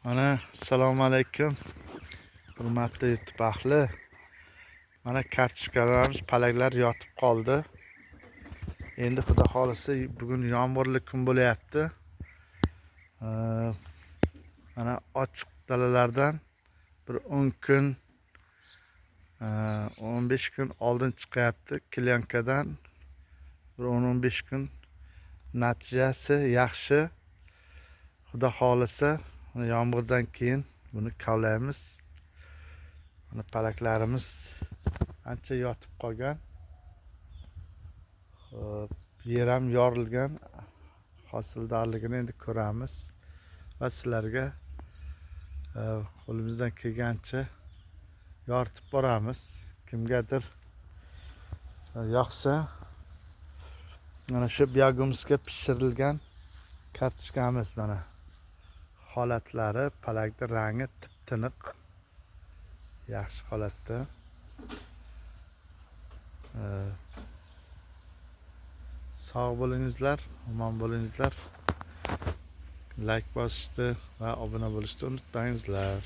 Assalomu alaykum. Hurmatli YouTube ahli. Mana kartoshkalarimiz, palaklar yotib qoldi. Endi xudo xolisa bugun yomg'irli kun bo'layapti. Mana ochiq dalalardan bir 10 kun 15 kun oldin chiqyapti. Klyankadan bir 10-15 kun natijasi yaxshi. Xudo xolisa yomg'irdan keyin buni kavlaymiz. Mana palaklarimiz ancha yotib qolgan. Yer ham yorilgan. Hosildorligini endi ko'ramiz va sizlarga qo'limizdan kelgancha yoritib boramiz. Kimgadir yoqsa, mana shu biyogumizga pishirilgan kartoshkamiz mana. Holatlari, palakning rangi tip-tiniq. Yaxshi holatda. Sog' bo'lingizlar, omon bo'lingizlar. Like bosishni va obuna bo'lishni unutmangizlar.